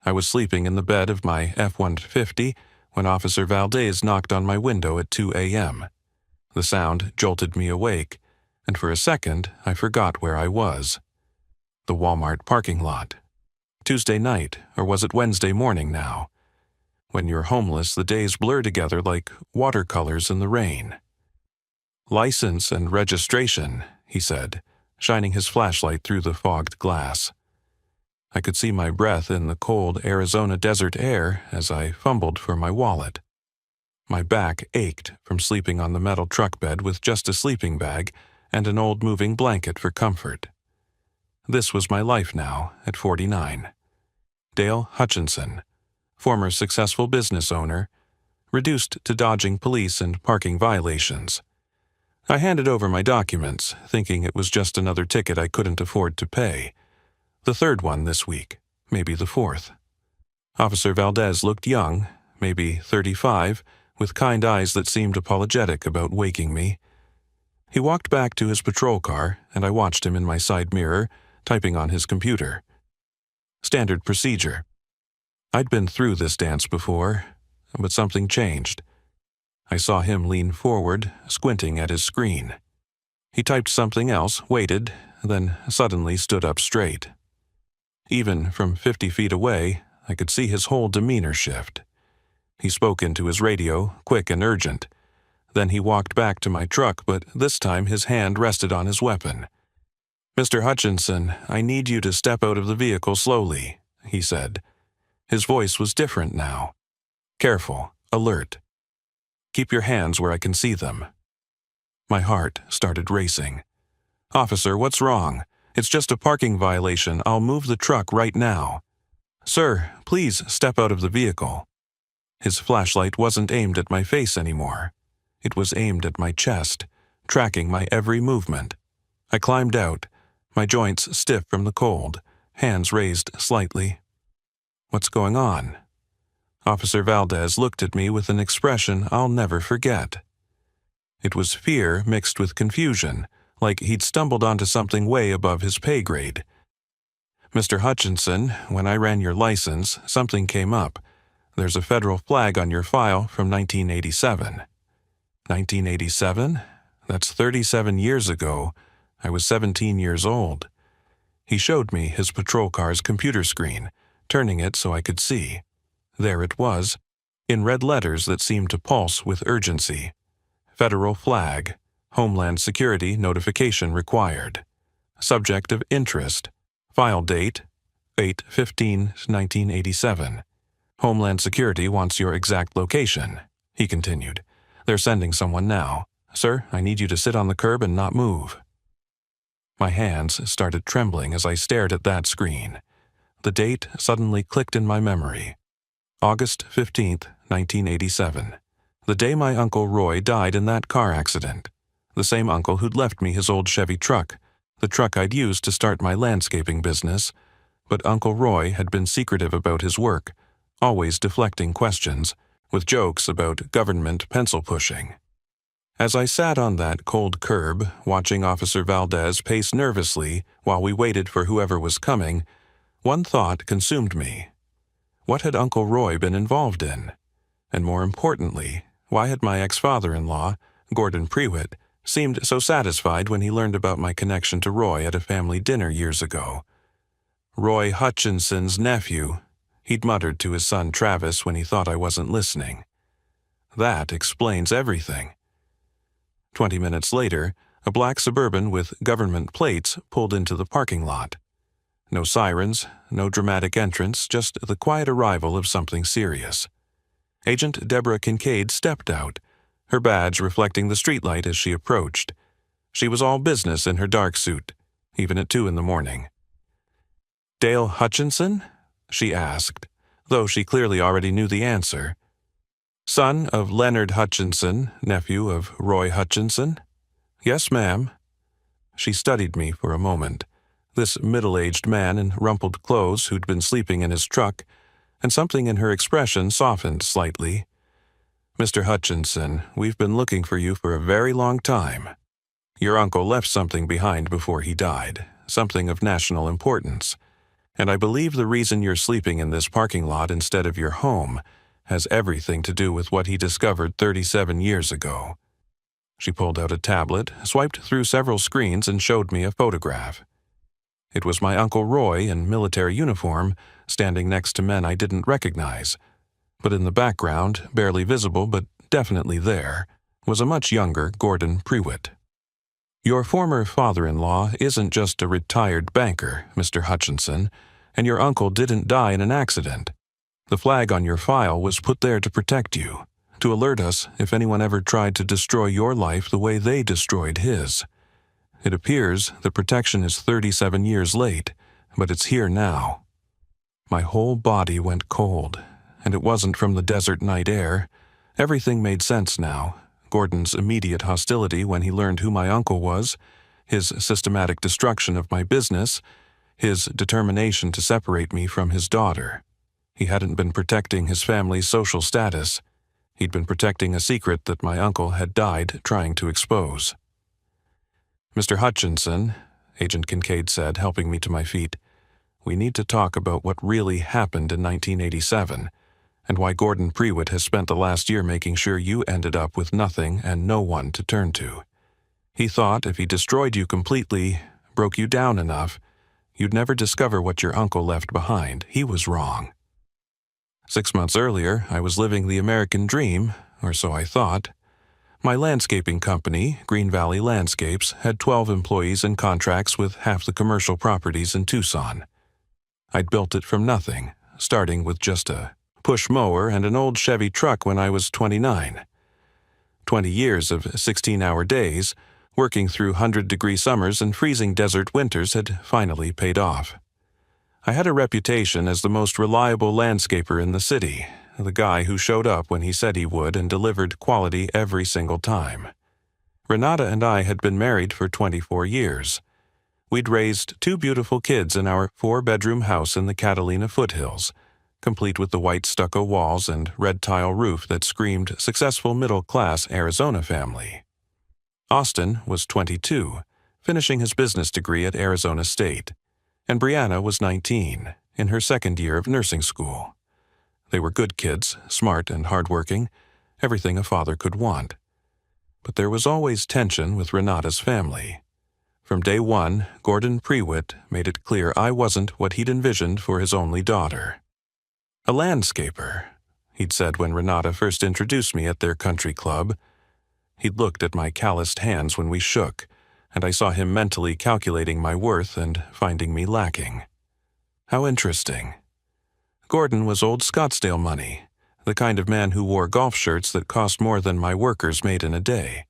I was sleeping in the bed of my F-150 when Officer Valdez knocked on my window at 2 a.m. The sound jolted me awake, and for a second I forgot where I was. The Walmart parking lot. Tuesday night, or was it Wednesday morning now? When you're homeless, the days blur together like watercolors in the rain. "License and registration," he said, shining his flashlight through the fogged glass. I could see my breath in the cold Arizona desert air as I fumbled for my wallet. My back ached from sleeping on the metal truck bed with just a sleeping bag and an old moving blanket for comfort. This was my life now, at 49. Dale Hutchinson, former successful business owner, reduced to dodging police and parking violations. I handed over my documents, thinking it was just another ticket I couldn't afford to pay. The third one this week, maybe the fourth. Officer Valdez looked young, maybe 35, with kind eyes that seemed apologetic about waking me. He walked back to his patrol car, and I watched him in my side mirror, typing on his computer. Standard procedure. I'd been through this dance before, but something changed. I saw him lean forward, squinting at his screen. He typed something else, waited, then suddenly stood up straight. Even from 50 feet away, I could see his whole demeanor shift. He spoke into his radio, quick and urgent. Then he walked back to my truck, but this time his hand rested on his weapon. "Mr. Hutchinson, I need you to step out of the vehicle slowly," he said. His voice was different now. Careful, alert. "Keep your hands where I can see them." My heart started racing. "Officer, what's wrong? It's just a parking violation. I'll move the truck right now." "Sir, please step out of the vehicle." His flashlight wasn't aimed at my face anymore. It was aimed at my chest, tracking my every movement. I climbed out, my joints stiff from the cold, hands raised slightly. "What's going on?" Officer Valdez looked at me with an expression I'll never forget. It was fear mixed with confusion, like he'd stumbled onto something way above his pay grade. "Mr. Hutchinson, when I ran your license, something came up. There's a federal flag on your file from 1987. 1987? That's 37 years ago. I was 17 years old. He showed me his patrol car's computer screen, turning it so I could see. There it was, in red letters that seemed to pulse with urgency. Federal flag. Homeland Security notification required. Subject of interest. File date, 8/15/1987. Homeland Security wants your exact location, he continued. They're sending someone now. Sir, I need you to sit on the curb and not move. My hands started trembling as I stared at that screen. The date suddenly clicked in my memory. August 15th, 1987. The day my Uncle Roy died in that car accident. The same uncle who'd left me his old Chevy truck, the truck I'd used to start my landscaping business. But Uncle Roy had been secretive about his work, always deflecting questions, with jokes about government pencil pushing. As I sat on that cold curb, watching Officer Valdez pace nervously while we waited for whoever was coming, one thought consumed me. What had Uncle Roy been involved in? And more importantly, why had my ex-father-in-law, Gordon Prewitt, seemed so satisfied when he learned about my connection to Roy at a family dinner years ago? Roy Hutchinson's nephew, he'd muttered to his son Travis when he thought I wasn't listening. That explains everything. 20 minutes later, a black Suburban with government plates pulled into the parking lot. No sirens, no dramatic entrance, just the quiet arrival of something serious. Agent Deborah Kincaid stepped out, her badge reflecting the streetlight as she approached. She was all business in her dark suit, even at 2 a.m. "Dale Hutchinson?" she asked, though she clearly already knew the answer. "Son of Leonard Hutchinson, nephew of Roy Hutchinson?" "Yes, ma'am." She studied me for a moment, this middle-aged man in rumpled clothes who'd been sleeping in his truck, and something in her expression softened slightly. "Mr. Hutchinson, we've been looking for you for a very long time. Your uncle left something behind before he died, something of national importance. And I believe the reason you're sleeping in this parking lot instead of your home has everything to do with what he discovered 37 years ago." She pulled out a tablet, swiped through several screens, and showed me a photograph. It was my Uncle Roy in military uniform, standing next to men I didn't recognize. But in the background, barely visible but definitely there, was a much younger Gordon Prewitt. "Your former father-in-law isn't just a retired banker, Mr. Hutchinson, and your uncle didn't die in an accident. The flag on your file was put there to protect you, to alert us if anyone ever tried to destroy your life the way they destroyed his. It appears the protection is 37 years late, but it's here now." My whole body went cold, and it wasn't from the desert night air. Everything made sense now. Gordon's immediate hostility when he learned who my uncle was, his systematic destruction of my business, his determination to separate me from his daughter. He hadn't been protecting his family's social status. He'd been protecting a secret that my uncle had died trying to expose. "Mr. Hutchinson," Agent Kincaid said, helping me to my feet, "we need to talk about what really happened in 1987, and why Gordon Prewitt has spent the last year making sure you ended up with nothing and no one to turn to. He thought if he destroyed you completely, broke you down enough, you'd never discover what your uncle left behind. He was wrong. 6 months earlier, I was living the American dream, or so I thought. My landscaping company, Green Valley Landscapes, had 12 employees and contracts with half the commercial properties in Tucson. I'd built it from nothing, starting with just a push mower and an old Chevy truck when I was 29. 20 years of 16-hour days, working through 100-degree summers and freezing desert winters had finally paid off. I had a reputation as the most reliable landscaper in the city, the guy who showed up when he said he would and delivered quality every single time. Renata and I had been married for 24 years. We'd raised 2 beautiful kids in our 4-bedroom house in the Catalina foothills, complete with the white stucco walls and red tile roof that screamed successful middle-class Arizona family. Austin was 22, finishing his business degree at Arizona State, and Brianna was 19, in her second year of nursing school. They were good kids, smart and hardworking, everything a father could want. But there was always tension with Renata's family. From day one, Gordon Prewitt made it clear I wasn't what he'd envisioned for his only daughter. "A landscaper," he'd said when Renata first introduced me at their country club. He'd looked at my calloused hands when we shook, and I saw him mentally calculating my worth and finding me lacking. How interesting. Gordon was old Scottsdale money, the kind of man who wore golf shirts that cost more than my workers made in a day.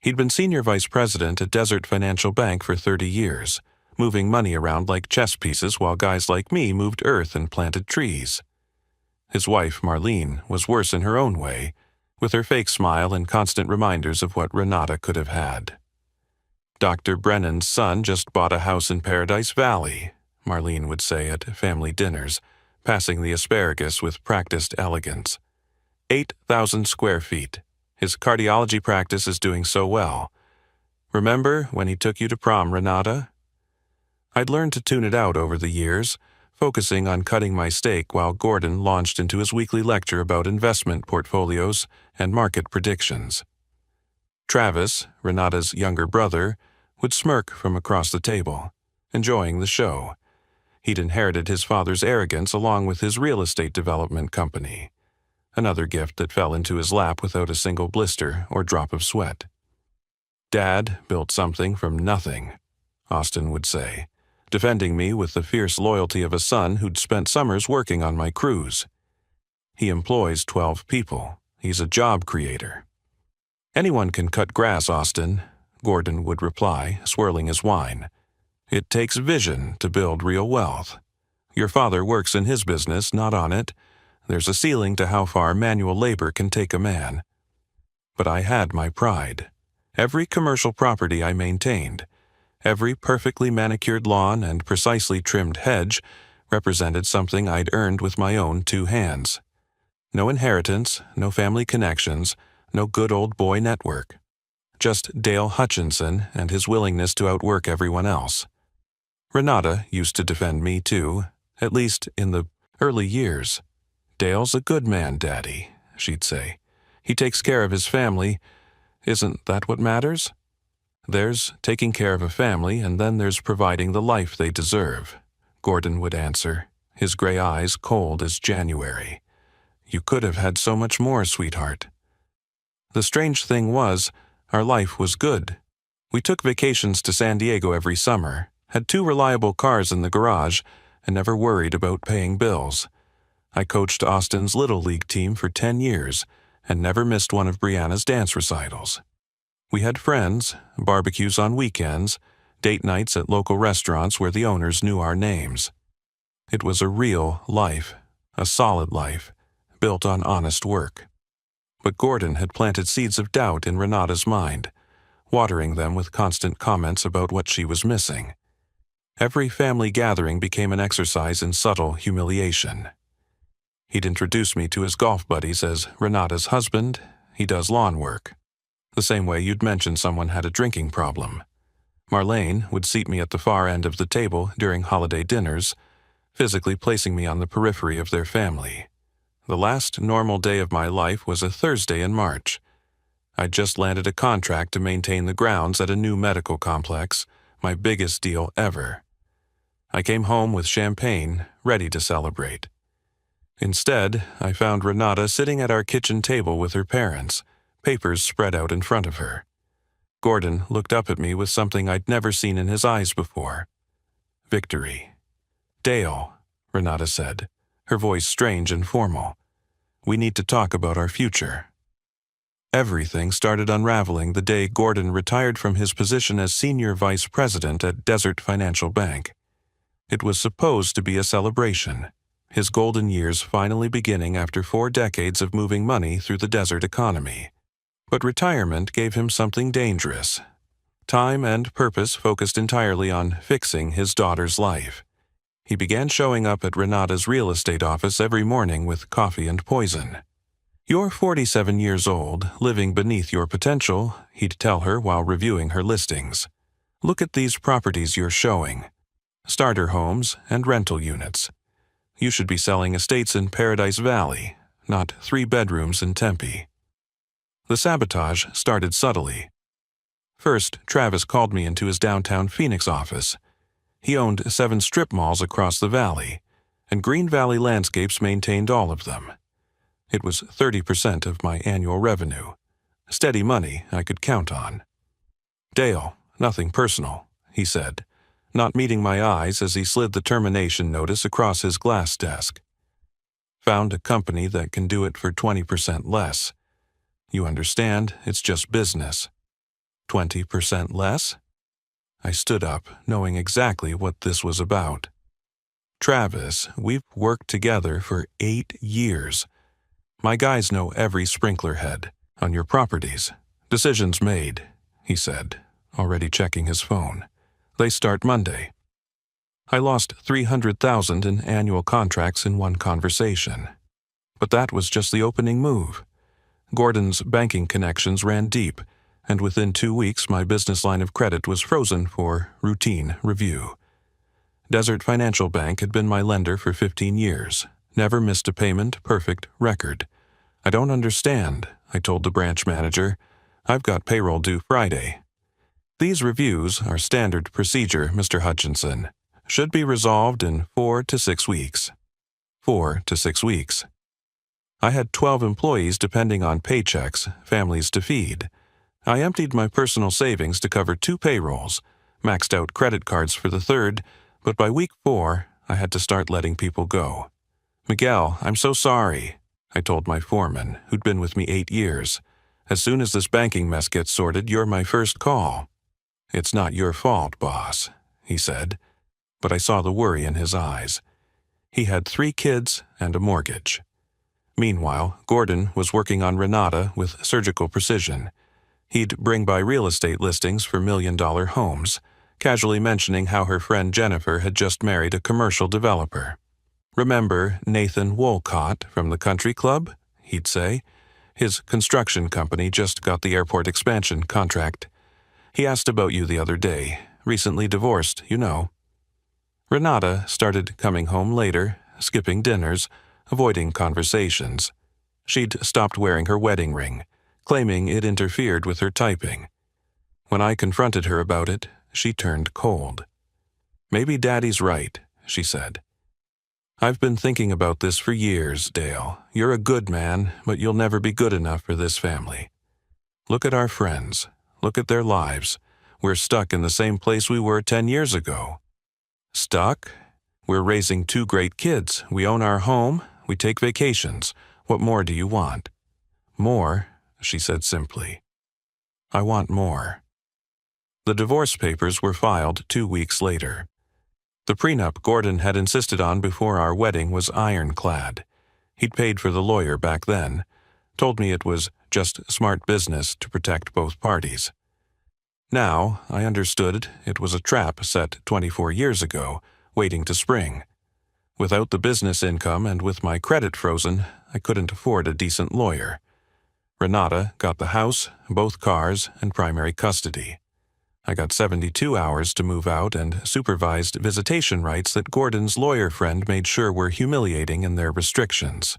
He'd been senior vice president at Desert Financial Bank for 30 years, moving money around like chess pieces while guys like me moved earth and planted trees. His wife, Marlene, was worse in her own way, with her fake smile and constant reminders of what Renata could have had. "Dr. Brennan's son just bought a house in Paradise Valley," Marlene would say at family dinners, passing the asparagus with practiced elegance. 8,000 square feet. His cardiology practice is doing so well. Remember when he took you to prom, Renata? I'd learned to tune it out over the years, focusing on cutting my steak while Gordon launched into his weekly lecture about investment portfolios and market predictions. Travis, Renata's younger brother, would smirk from across the table, enjoying the show. He'd inherited his father's arrogance along with his real estate development company, another gift that fell into his lap without a single blister or drop of sweat. "Dad built something from nothing," Austin would say, defending me with the fierce loyalty of a son who'd spent summers working on my crews. "He employs 12 people. He's a job creator." "Anyone can cut grass, Austin," Gordon would reply, swirling his wine. "It takes vision to build real wealth. Your father works in his business, not on it. There's a ceiling to how far manual labor can take a man." But I had my pride. Every commercial property I maintained, every perfectly manicured lawn and precisely trimmed hedge represented something I'd earned with my own 2 hands. No inheritance, no family connections, no good old boy network. Just Dale Hutchinson and his willingness to outwork everyone else. Renata used to defend me too, at least in the early years. "Dale's a good man, Daddy," she'd say. "He takes care of his family. Isn't that what matters?" "There's taking care of a family, and then there's providing the life they deserve," Gordon would answer, his gray eyes cold as January. "You could have had so much more, sweetheart." The strange thing was, our life was good. We took vacations to San Diego every summer, had 2 reliable cars in the garage, and never worried about paying bills. I coached Austin's Little League team for 10 years and never missed one of Brianna's dance recitals. We had friends, barbecues on weekends, date nights at local restaurants where the owners knew our names. It was a real life, a solid life, built on honest work. But Gordon had planted seeds of doubt in Renata's mind, watering them with constant comments about what she was missing. Every family gathering became an exercise in subtle humiliation. He'd introduce me to his golf buddies as Renata's husband. He does lawn work. The same way you'd mention someone had a drinking problem. Marlene would seat me at the far end of the table during holiday dinners, physically placing me on the periphery of their family. The last normal day of my life was a Thursday in March. I'd just landed a contract to maintain the grounds at a new medical complex, my biggest deal ever. I came home with champagne, ready to celebrate. Instead, I found Renata sitting at our kitchen table with her parents, papers spread out in front of her. Gordon looked up at me with something I'd never seen in his eyes before. Victory. "Dale," Renata said, her voice strange and formal. "We need to talk about our future." Everything started unraveling the day Gordon retired from his position as senior vice president at Desert Financial Bank. It was supposed to be a celebration, his golden years finally beginning after 4 decades of moving money through the desert economy. But retirement gave him something dangerous. Time and purpose focused entirely on fixing his daughter's life. He began showing up at Renata's real estate office every morning with coffee and poison. "You're 47 years old, living beneath your potential," he'd tell her while reviewing her listings. "Look at these properties you're showing. Starter homes and rental units. You should be selling estates in Paradise Valley, not 3 bedrooms in Tempe." The sabotage started subtly. First, Travis called me into his downtown Phoenix office. He owned 7 strip malls across the valley, and Green Valley Landscapes maintained all of them. It was 30% of my annual revenue. Steady money I could count on. "Dale, nothing personal," he said, not meeting my eyes as he slid the termination notice across his glass desk. "Found a company that can do it for 20% less. You understand, it's just business." 20% less? I stood up, knowing exactly what this was about. "Travis, we've worked together for 8 years. My guys know every sprinkler head on your properties. Decisions made," he said, already checking his phone. "They start Monday." I lost $300,000 in annual contracts in one conversation. But that was just the opening move. Gordon's banking connections ran deep, and within 2 weeks my business line of credit was frozen for routine review. Desert Financial Bank had been my lender for 15 years, never missed a payment, perfect record. "I don't understand," I told the branch manager. "I've got payroll due Friday." "These reviews are standard procedure, Mr. Hutchinson. Should be resolved in 4 to 6 weeks. 4 to 6 weeks. I had 12 employees depending on paychecks, families to feed. I emptied my personal savings to cover 2 payrolls, maxed out credit cards for the 3rd, but by week 4, I had to start letting people go. "Miguel, I'm so sorry," I told my foreman, who'd been with me 8 years. "As soon as this banking mess gets sorted, you're my first call." "It's not your fault, boss," he said, but I saw the worry in his eyes. He had 3 kids and a mortgage. Meanwhile, Gordon was working on Renata with surgical precision. He'd bring by real estate listings for $1-million homes, casually mentioning how her friend Jennifer had just married a commercial developer. "Remember Nathan Wolcott from the country club?" he'd say. "His construction company just got the airport expansion contract. He asked about you the other day. Recently divorced, you know." Renata started coming home later, skipping dinners, avoiding conversations. She'd stopped wearing her wedding ring, claiming it interfered with her typing. When I confronted her about it, she turned cold. "Maybe Daddy's right," she said. "I've been thinking about this for years, Dale. You're a good man, but you'll never be good enough for this family. Look at our friends. Look at their lives. We're stuck in the same place we were 10 years ago." "Stuck? We're raising 2 great kids. We own our home. We take vacations. What more do you want?" "More," she said simply. "I want more." The divorce papers were filed 2 weeks later. The prenup Gordon had insisted on before our wedding was ironclad. He'd paid for the lawyer back then, told me it was just smart business to protect both parties. Now, I understood it was a trap set 24 years ago, waiting to spring. Without the business income and with my credit frozen, I couldn't afford a decent lawyer. Renata got the house, both cars, and primary custody. I got 72 hours to move out and supervised visitation rights that Gordon's lawyer friend made sure were humiliating in their restrictions.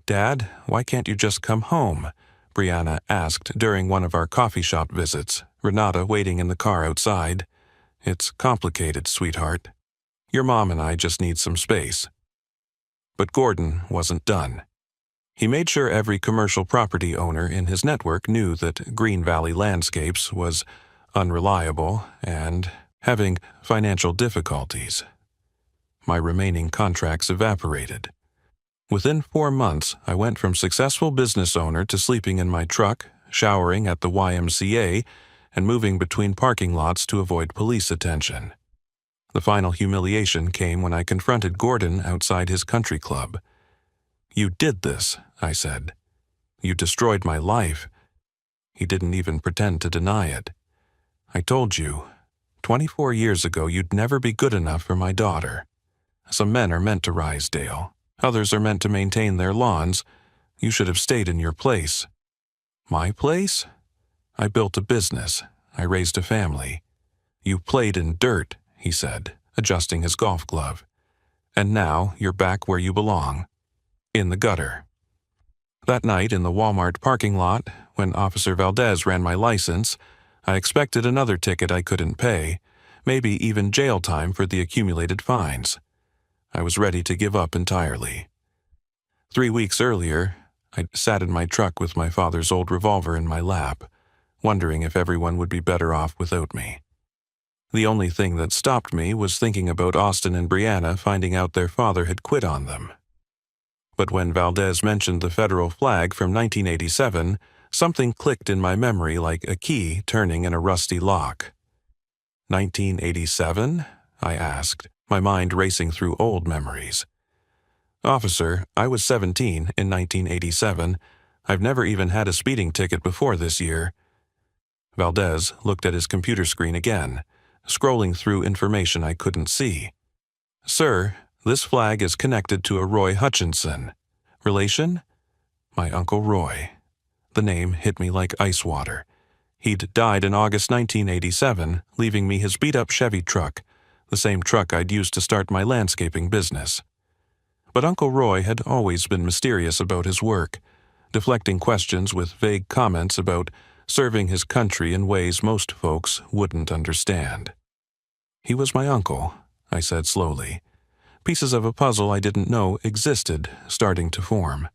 "Dad, why can't you just come home?" Brianna asked during one of our coffee shop visits, Renata waiting in the car outside. "It's complicated, sweetheart. Your mom and I just need some space." But Gordon wasn't done. He made sure every commercial property owner in his network knew that Green Valley Landscapes was unreliable and having financial difficulties. My remaining contracts evaporated. Within 4 months, I went from successful business owner to sleeping in my truck, showering at the YMCA, and moving between parking lots to avoid police attention. The final humiliation came when I confronted Gordon outside his country club. "You did this," I said. "You destroyed my life." He didn't even pretend to deny it. "I told you, 24 years ago you'd never be good enough for my daughter. Some men are meant to rise, Dale. Others are meant to maintain their lawns. You should have stayed in your place." "My place? I built a business. I raised a family. You played in dirt," he said, adjusting his golf glove. "And now you're back where you belong. In the gutter." That night in the Walmart parking lot, when Officer Valdez ran my license, I expected another ticket I couldn't pay, maybe even jail time for the accumulated fines. I was ready to give up entirely. 3 weeks earlier, I sat in my truck with my father's old revolver in my lap, wondering if everyone would be better off without me. The only thing that stopped me was thinking about Austin and Brianna finding out their father had quit on them. But when Valdez mentioned the federal flag from 1987, something clicked in my memory like a key turning in a rusty lock. 1987? I asked, my mind racing through old memories. "Officer, I was 17 in 1987. I've never even had a speeding ticket before this year." Valdez looked at his computer screen again, scrolling through information I couldn't see. "Sir, this flag is connected to a Roy Hutchinson. Relation?" "My Uncle Roy." The name hit me like ice water. He'd died in August 1987, leaving me his beat-up Chevy truck, the same truck I'd used to start my landscaping business. But Uncle Roy had always been mysterious about his work, deflecting questions with vague comments about serving his country in ways most folks wouldn't understand. "He was my uncle," I said slowly. Pieces of a puzzle I didn't know existed starting to form.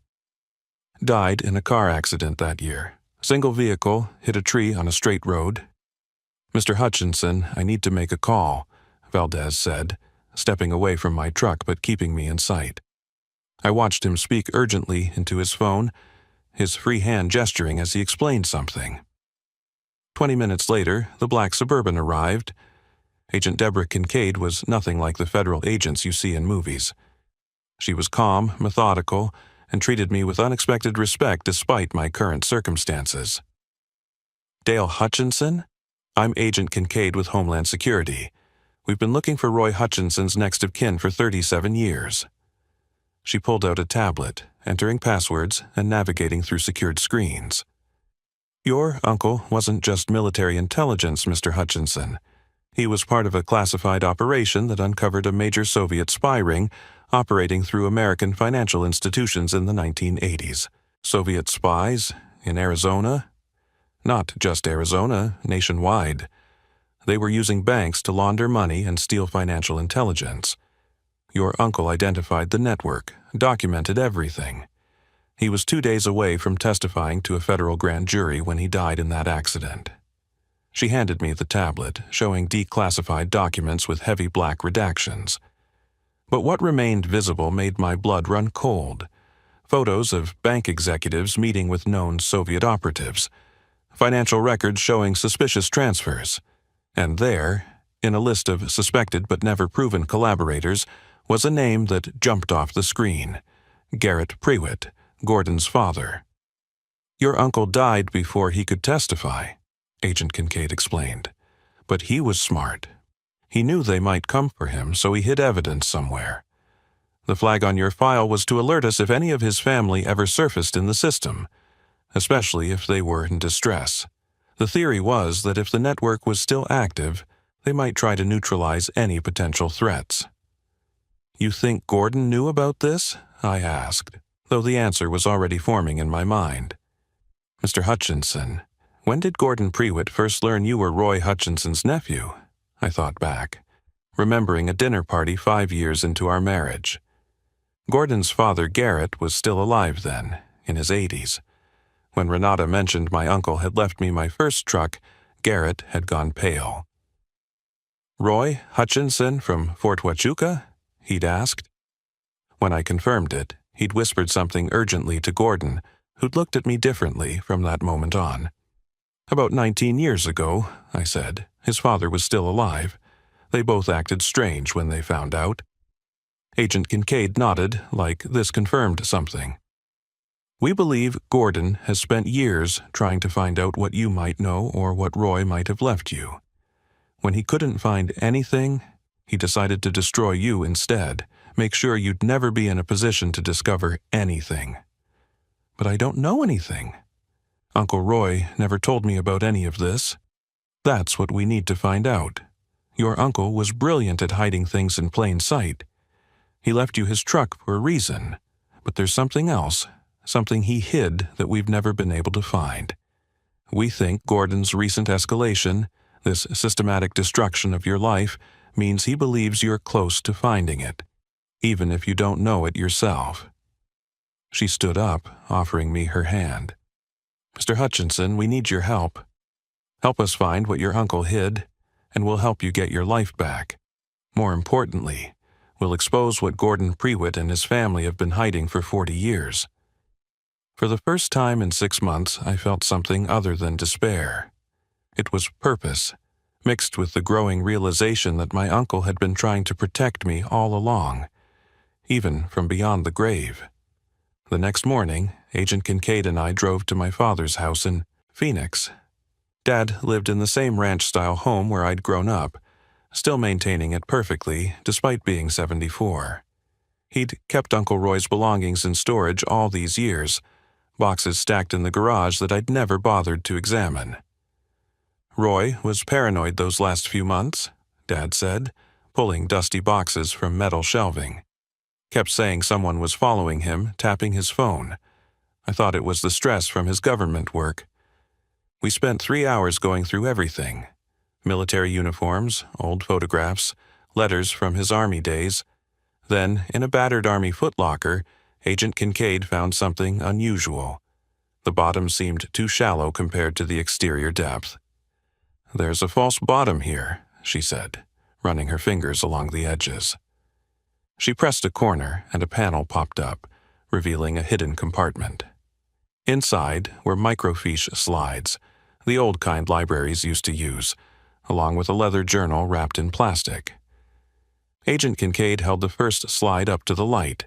"Died in a car accident that year. Single vehicle, hit a tree on a straight road." "Mr. Hutchinson, I need to make a call," Valdez said, stepping away from my truck but keeping me in sight. I watched him speak urgently into his phone, his free hand gesturing as he explained something. 20 minutes later, the black Suburban arrived. Agent Deborah Kincaid was nothing like the federal agents you see in movies. She was calm, methodical, and treated me with unexpected respect despite my current circumstances. "Dale Hutchinson? I'm Agent Kincaid with Homeland Security. We've been looking for Roy Hutchinson's next of kin for 37 years. She pulled out a tablet, entering passwords and navigating through secured screens. "Your uncle wasn't just military intelligence, Mr. Hutchinson. He was part of a classified operation that uncovered a major Soviet spy ring operating through American financial institutions in the 1980s. Soviet spies in Arizona? Not just Arizona, nationwide. They were using banks to launder money and steal financial intelligence. Your uncle identified the network, documented everything. He was 2 days away from testifying to a federal grand jury when he died in that accident. She handed me the tablet, showing declassified documents with heavy black redactions. But what remained visible made my blood run cold. Photos of bank executives meeting with known Soviet operatives, financial records showing suspicious transfers, and there, in a list of suspected but never proven collaborators, was a name that jumped off the screen: Garrett Prewitt, Gordon's father. "Your uncle died before he could testify," Agent Kincaid explained. "But he was smart. He knew they might come for him, so he hid evidence somewhere. The flag on your file was to alert us if any of his family ever surfaced in the system, especially if they were in distress. The theory was that if the network was still active, they might try to neutralize any potential threats." "You think Gordon knew about this?" I asked, though the answer was already forming in my mind. "Mr. Hutchinson, when did Gordon Prewitt first learn you were Roy Hutchinson's nephew?" I thought back, remembering a dinner party 5 years into our marriage. Gordon's father, Garrett, was still alive then, in his 80s. When Renata mentioned my uncle had left me my first truck, Garrett had gone pale. "Roy Hutchinson from Fort Huachuca?" he'd asked. When I confirmed it, he'd whispered something urgently to Gordon, who'd looked at me differently from that moment on. "About 19 years ago," I said. "His father was still alive. They both acted strange when they found out." Agent Kincaid nodded, like this confirmed something. "We believe Gordon has spent years trying to find out what you might know or what Roy might have left you. When he couldn't find anything, he decided to destroy you instead, make sure you'd never be in a position to discover anything." "But I don't know anything. Uncle Roy never told me about any of this." "That's what we need to find out. Your uncle was brilliant at hiding things in plain sight. He left you his truck for a reason, but there's something else, something he hid that we've never been able to find. We think Gordon's recent escalation, this systematic destruction of your life, means he believes you're close to finding it, even if you don't know it yourself." She stood up, offering me her hand. "Mr. Hutchinson, we need your help. Help us find what your uncle hid, and we'll help you get your life back. More importantly, we'll expose what Gordon Prewitt and his family have been hiding for 40 years. For the first time in 6 months, I felt something other than despair. It was purpose, mixed with the growing realization that my uncle had been trying to protect me all along, even from beyond the grave. The next morning, Agent Kincaid and I drove to my father's house in Phoenix. Dad lived in the same ranch-style home where I'd grown up, still maintaining it perfectly despite being 74. He'd kept Uncle Roy's belongings in storage all these years, boxes stacked in the garage that I'd never bothered to examine. "Roy was paranoid those last few months," Dad said, pulling dusty boxes from metal shelving. "Kept saying someone was following him, tapping his phone. I thought it was the stress from his government work. We spent 3 hours going through everything: military uniforms, old photographs, letters from his army days. Then, in a battered army footlocker, Agent Kincaid found something unusual. The bottom seemed too shallow compared to the exterior depth. "There's a false bottom here," she said, running her fingers along the edges. She pressed a corner and a panel popped up, revealing a hidden compartment. Inside were microfiche slides, the old kind libraries used to use, along with a leather journal wrapped in plastic. Agent Kincaid held the first slide up to the light,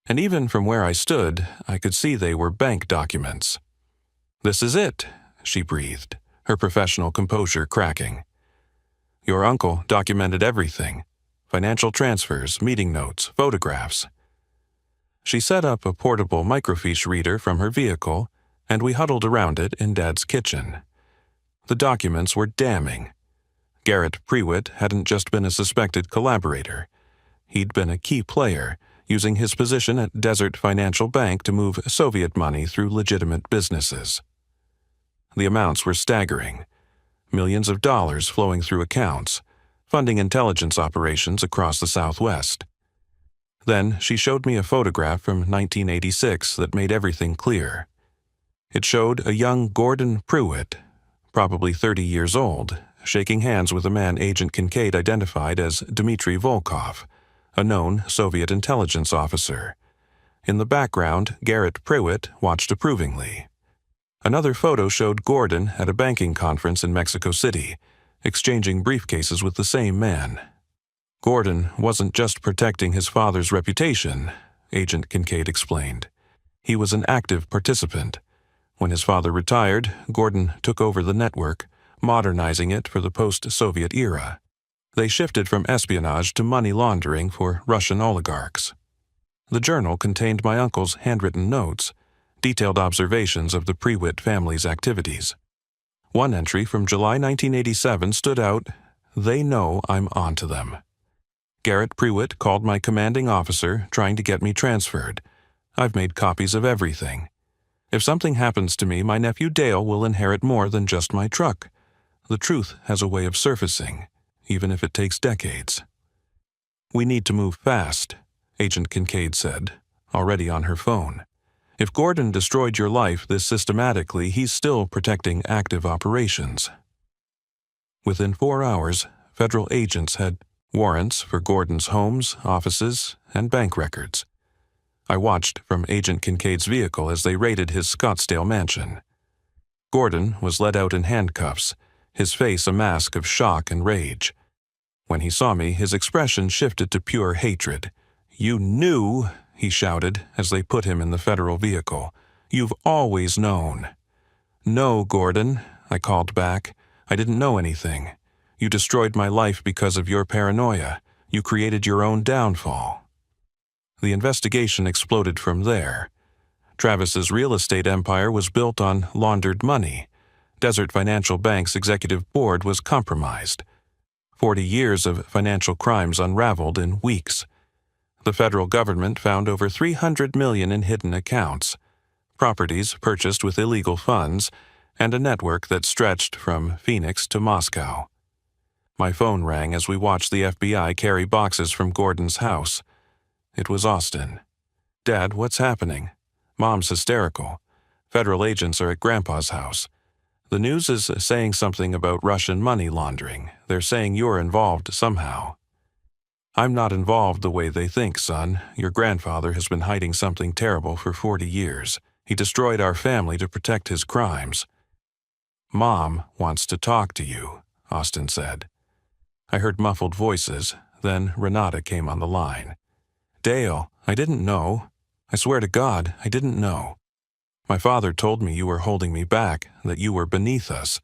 and even from where I stood, I could see they were bank documents. "This is it," she breathed, her professional composure cracking. "Your uncle documented everything: financial transfers, meeting notes, photographs." She set up a portable microfiche reader from her vehicle, and we huddled around it in Dad's kitchen. The documents were damning. Garrett Prewitt hadn't just been a suspected collaborator. He'd been a key player, using his position at Desert Financial Bank to move Soviet money through legitimate businesses. The amounts were staggering. Millions of dollars flowing through accounts, funding intelligence operations across the Southwest. Then she showed me a photograph from 1986 that made everything clear. It showed a young Gordon Prewitt, probably 30 years old, shaking hands with a man Agent Kincaid identified as Dmitry Volkov, a known Soviet intelligence officer. In the background, Garrett Prewitt watched approvingly. Another photo showed Gordon at a banking conference in Mexico City, exchanging briefcases with the same man. Gordon wasn't just protecting his father's reputation, Agent Kincaid explained. He was an active participant. When his father retired, Gordon took over the network, modernizing it for the post-Soviet era. They shifted from espionage to money laundering for Russian oligarchs. The journal contained my uncle's handwritten notes, detailed observations of the Prewitt family's activities. One entry from July 1987 stood out, "They know I'm onto them." Garrett Prewitt called my commanding officer, trying to get me transferred. "I've made copies of everything. If something happens to me, my nephew Dale will inherit more than just my truck. The truth has a way of surfacing, even if it takes decades." "We need to move fast," Agent Kincaid said, already on her phone. "If Gordon destroyed your life this systematically, he's still protecting active operations." Within 4 hours, federal agents had warrants for Gordon's homes, offices, and bank records. I watched from Agent Kincaid's vehicle as they raided his Scottsdale mansion. Gordon was led out in handcuffs, his face a mask of shock and rage. When he saw me, his expression shifted to pure hatred. "You knew," he shouted as they put him in the federal vehicle. "You've always known." "No, Gordon," I called back. "I didn't know anything. You destroyed my life because of your paranoia. You created your own downfall." The investigation exploded from there. Travis's real estate empire was built on laundered money. Desert Financial Bank's executive board was compromised. 40 years of financial crimes unraveled in weeks. The federal government found over $300 million in hidden accounts, properties purchased with illegal funds, and a network that stretched from Phoenix to Moscow. My phone rang as we watched the FBI carry boxes from Gordon's house. It was Austin. "Dad, what's happening?" "Mom's hysterical. Federal agents are at Grandpa's house. The news is saying something about Russian money laundering. They're saying you're involved somehow." "I'm not involved the way they think, son. Your grandfather has been hiding something terrible for 40 years. He destroyed our family to protect his crimes." "Mom wants to talk to you," Austin said. I heard muffled voices, then Renata came on the line. "Dale, I didn't know. I swear to God, I didn't know. My father told me you were holding me back, that you were beneath us.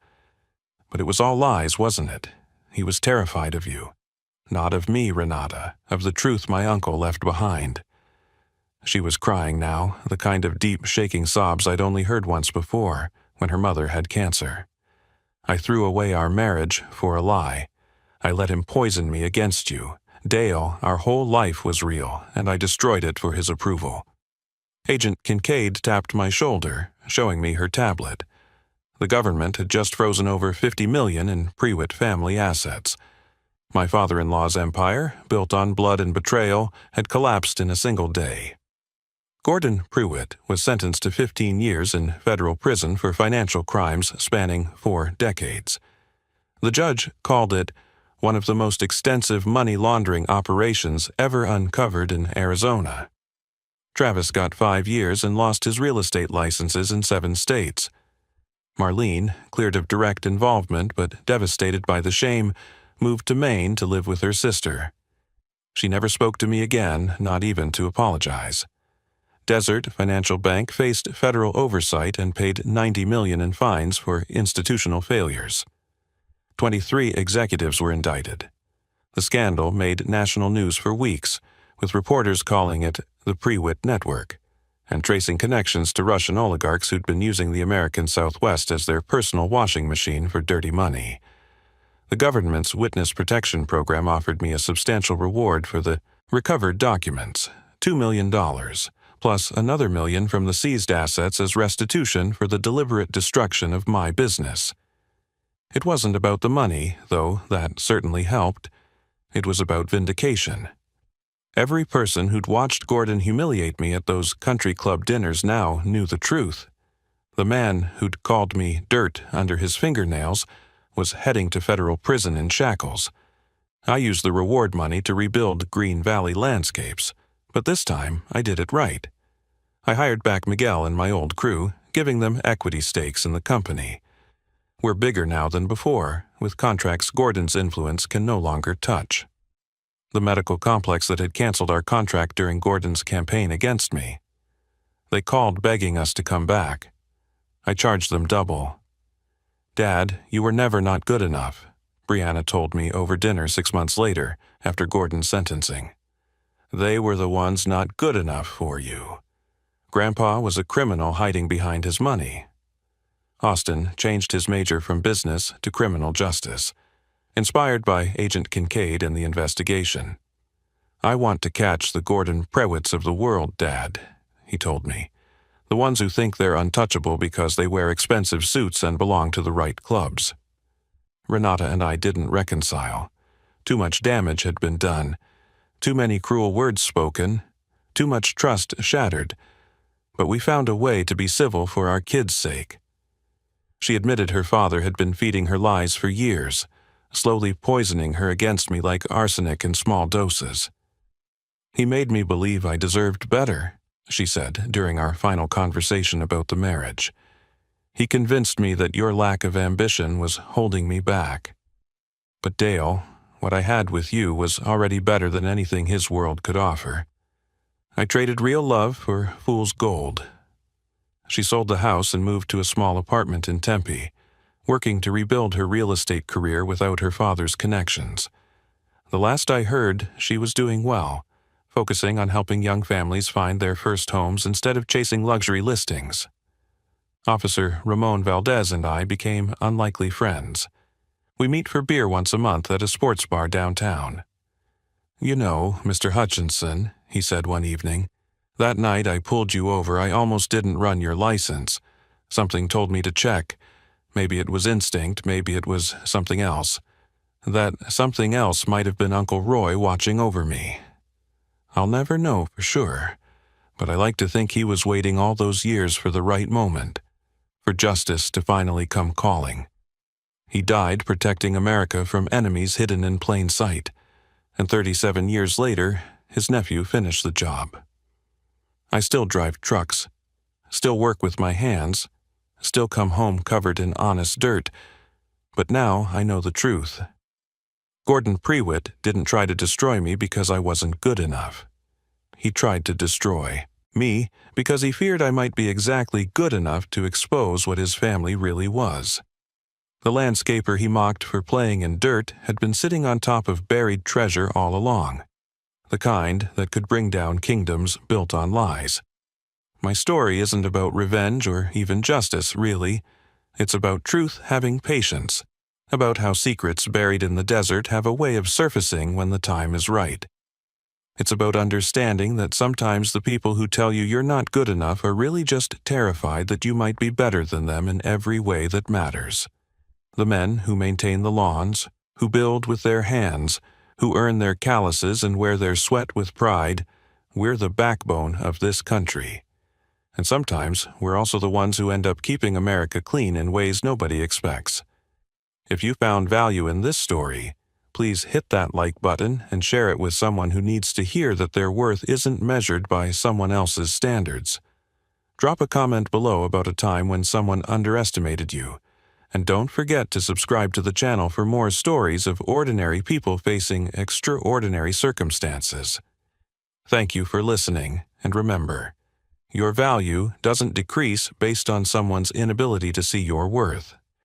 But it was all lies, wasn't it? He was terrified of you. Not of me, Renata, of the truth my uncle left behind." She was crying now, the kind of deep, shaking sobs I'd only heard once before, when her mother had cancer. "I threw away our marriage for a lie. I let him poison me against you. Dale, our whole life was real, and I destroyed it for his approval." Agent Kincaid tapped my shoulder, showing me her tablet. The government had just frozen over $50 million in Prewitt family assets. My father-in-law's empire, built on blood and betrayal, had collapsed in a single day. Gordon Prewitt was sentenced to 15 years in federal prison for financial crimes spanning 4 decades. The judge called it one of the most extensive money laundering operations ever uncovered in Arizona. Travis got 5 years and lost his real estate licenses in 7 states. Marlene, cleared of direct involvement but devastated by the shame, moved to Maine to live with her sister. She never spoke to me again, not even to apologize. Desert Financial Bank faced federal oversight and paid $90 million in fines for institutional failures. 23 executives were indicted. The scandal made national news for weeks, with reporters calling it the Prewitt Network, and tracing connections to Russian oligarchs who'd been using the American Southwest as their personal washing machine for dirty money. The government's witness protection program offered me a substantial reward for the recovered documents, $2 million, plus another $1 million from the seized assets as restitution for the deliberate destruction of my business. It wasn't about the money, though that certainly helped. It was about vindication. Every person who'd watched Gordon humiliate me at those country club dinners now knew the truth. The man who'd called me dirt under his fingernails was heading to federal prison in shackles. I used the reward money to rebuild Green Valley landscapes, but this time I did it right. I hired back Miguel and my old crew, giving them equity stakes in the company. We're bigger now than before, with contracts Gordon's influence can no longer touch. The medical complex that had canceled our contract during Gordon's campaign against me. They called begging us to come back. I charged them double. "Dad, you were never not good enough," Brianna told me over dinner 6 months later, after Gordon's sentencing. "They were the ones not good enough for you. Grandpa was a criminal hiding behind his money." Austin changed his major from business to criminal justice, inspired by Agent Kincaid and the investigation. "I want to catch the Gordon Prewitts of the world, Dad," he told me. "The ones who think they're untouchable because they wear expensive suits and belong to the right clubs." Renata and I didn't reconcile. Too much damage had been done, too many cruel words spoken, too much trust shattered, but we found a way to be civil for our kids' sake. She admitted her father had been feeding her lies for years, slowly poisoning her against me like arsenic in small doses. "He made me believe I deserved better," she said during our final conversation about the marriage. "He convinced me that your lack of ambition was holding me back. But Dale, what I had with you was already better than anything his world could offer. I traded real love for fool's gold." She sold the house and moved to a small apartment in Tempe, working to rebuild her real estate career without her father's connections. The last I heard, she was doing well, focusing on helping young families find their first homes instead of chasing luxury listings. Officer Ramon Valdez and I became unlikely friends. We meet for beer once a month at a sports bar downtown. "You know, Mr. Hutchinson," he said one evening, "that night I pulled you over, I almost didn't run your license. Something told me to check. Maybe it was instinct, maybe it was something else. That something else might have been Uncle Roy watching over me. I'll never know for sure, but I like to think he was waiting all those years for the right moment, for justice to finally come calling. He died protecting America from enemies hidden in plain sight, and 37 years later, his nephew finished the job. I still drive trucks, still work with my hands, still come home covered in honest dirt, but now I know the truth. Gordon Prewitt didn't try to destroy me because I wasn't good enough. He tried to destroy me because he feared I might be exactly good enough to expose what his family really was. The landscaper he mocked for playing in dirt had been sitting on top of buried treasure all along, the kind that could bring down kingdoms built on lies. My story isn't about revenge or even justice, really. It's about truth having patience, about how secrets buried in the desert have a way of surfacing when the time is right. It's about understanding that sometimes the people who tell you you're not good enough are really just terrified that you might be better than them in every way that matters. The men who maintain the lawns, who build with their hands, who earn their calluses and wear their sweat with pride, we're the backbone of this country. And sometimes we're also the ones who end up keeping America clean in ways nobody expects. If you found value in this story, please hit that like button and share it with someone who needs to hear that their worth isn't measured by someone else's standards. Drop a comment below about a time when someone underestimated you, and don't forget to subscribe to the channel for more stories of ordinary people facing extraordinary circumstances. Thank you for listening, and remember, your value doesn't decrease based on someone's inability to see your worth.